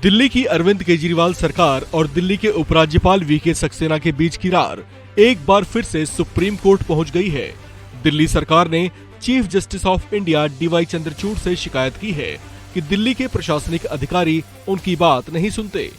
दिल्ली की अरविंद केजरीवाल सरकार और दिल्ली के उपराज्यपाल वीके सक्सेना के बीच की रार एक बार फिर से सुप्रीम कोर्ट पहुंच गई है। दिल्ली सरकार ने chief justice of India D Y Chandrachud से शिकायत की है कि दिल्ली के प्रशासनिक अधिकारी उनकी बात नहीं सुनते।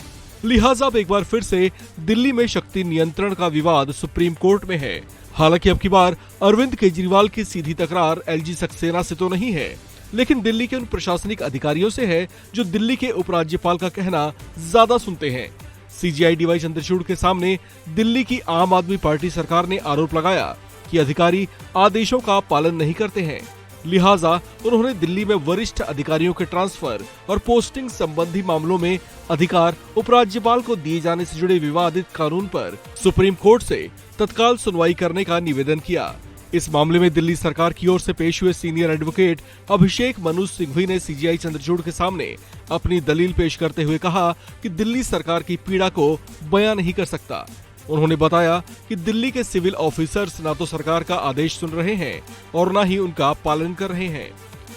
लिहाजा अब एक बार फिर से दिल्ली में शक्ति नियंत्रण का विवाद सुप्रीम कोर्ट में है। हालांकि अब की बार अरविंद केजरीवाल की सीधी तकरार एलजी सक्सेना से तो नहीं है, लेकिन दिल्ली के उन प्रशासनिक अधिकारियों से है जो दिल्ली के उपराज्यपाल का कहना ज्यादा सुनते हैं। सीजीआई डीवाई चंद्रचूड़ के सामने दिल्ली की आम आदमी पार्टी सरकार ने आरोप लगाया कि अधिकारी आदेशों का पालन नहीं करते हैं। लिहाजा उन्होंने दिल्ली में वरिष्ठ अधिकारियों के ट्रांसफर और पोस्टिंग संबंधी मामलों में अधिकार उपराज्यपाल को दिए जाने से जुड़े विवादित कानून पर सुप्रीम कोर्ट से तत्काल सुनवाई करने का निवेदन किया। इस मामले में दिल्ली सरकार की ओर से पेश हुए सीनियर एडवोकेट अभिषेक मनु सिंघवी ने सीजीआई चंद्रचूड़ के सामने अपनी दलील पेश करते हुए कहा कि दिल्ली सरकार की पीड़ा को बयां नहीं कर सकता। उन्होंने बताया कि दिल्ली के सिविल ऑफिसर्स न तो सरकार का आदेश सुन रहे हैं और न ही उनका पालन कर रहे हैं।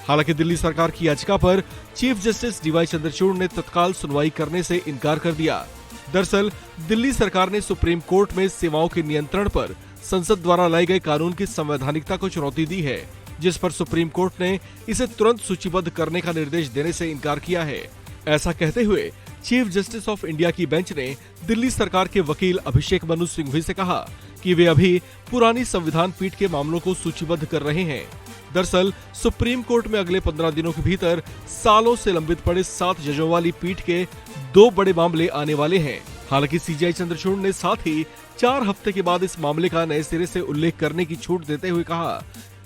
हालांकि दिल्ली सरकार की याचिका पर चीफ जस्टिस डीवाई चंद्रचूड़ ने तत्काल सुनवाई करने से इनकार कर दिया। दरअसल दिल्ली सरकार ने सुप्रीम कोर्ट में सेवाओं के नियंत्रण पर संसद द्वारा लाए गए कानून की संवैधानिकता को चुनौती दी है, जिस पर सुप्रीम कोर्ट ने इसे तुरंत सूचीबद्ध करने का निर्देश देने से इनकार किया है। ऐसा कहते हुए चीफ जस्टिस ऑफ इंडिया की बेंच ने दिल्ली सरकार के वकील अभिषेक मनु सिंघवी से कहा कि वे अभी पुरानी संविधान पीठ के मामलों को सूचीबद्ध कर रहे हैं। दरअसल सुप्रीम कोर्ट में अगले 15 दिनों के भीतर सालों से लंबित पड़े 7 जजों वाली पीठ के 2 बड़े मामले आने वाले हैं। हालांकि सीजीआई चंद्रचूड़ ने साथ ही 4 हफ्ते के बाद इस मामले का नए सिरे से उल्लेख करने की छूट देते हुए कहा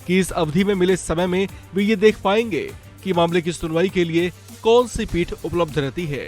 कि इस अवधि में मिले समय में वे ये देख पाएंगे कि मामले की सुनवाई के लिए कौन सी पीठ उपलब्ध रहती है।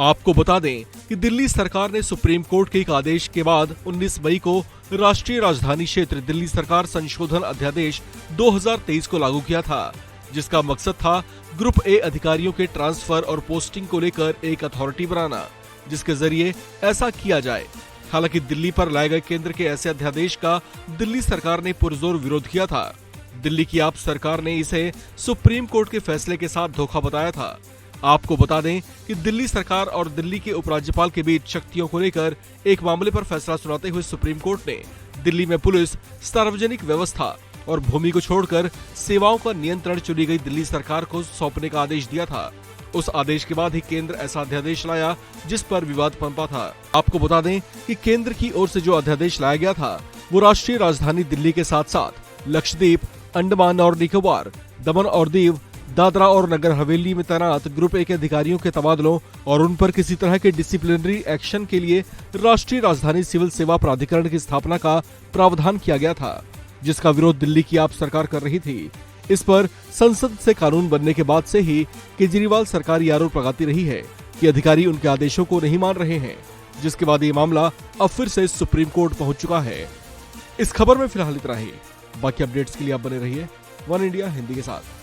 आपको बता दें कि दिल्ली सरकार ने सुप्रीम कोर्ट के एक आदेश के बाद 19 मई को राष्ट्रीय राजधानी क्षेत्र दिल्ली सरकार संशोधन अध्यादेश 2023 को लागू किया था, जिसका मकसद था ग्रुप ए अधिकारियों के ट्रांसफर और पोस्टिंग को लेकर एक अथॉरिटी बनाना, जिसके जरिए ऐसा किया जाए। हालांकि दिल्ली पर लाए गए केंद्र के ऐसे अध्यादेश का दिल्ली सरकार ने पुरजोर विरोध किया था। दिल्ली की आप सरकार ने इसे सुप्रीम कोर्ट के फैसले के साथ धोखा बताया था। आपको बता दें कि दिल्ली सरकार और दिल्ली के उपराज्यपाल के बीच शक्तियों को लेकर एक मामले पर फैसला सुनाते हुए सुप्रीम कोर्ट ने दिल्ली में पुलिस, सार्वजनिक व्यवस्था और भूमि को छोड़कर सेवाओं का नियंत्रण चुनी गई दिल्ली सरकार को सौंपने का आदेश दिया था। उस आदेश के बाद ही केंद्र ऐसा अध्यादेश लाया जिस पर विवाद पनपा था। आपको बता दें कि केंद्र की ओर से जो अध्यादेश लाया गया था वो राष्ट्रीय राजधानी दिल्ली के साथ साथ लक्षद्वीप, अंडमान और निकोबार, दमन और दीव, दादरा और नगर हवेली में तैनात ग्रुप ए के अधिकारियों के तबादलों और उन पर किसी तरह के डिसिप्लिनरी एक्शन के लिए राष्ट्रीय राजधानी सिविल सेवा प्राधिकरण की स्थापना का प्रावधान किया गया था, जिसका विरोध दिल्ली की आप सरकार कर रही थी। इस पर संसद से कानून बनने के बाद से ही केजरीवाल सरकार ये आरोप लगाती रही है कि अधिकारी उनके आदेशों को नहीं मान रहे हैं, जिसके बाद ये मामला अब फिर से सुप्रीम कोर्ट पहुंच चुका है। इस खबर में फिलहाल इतना ही। बाकी अपडेट्स के लिए आप बने रहिए वन इंडिया हिंदी के साथ।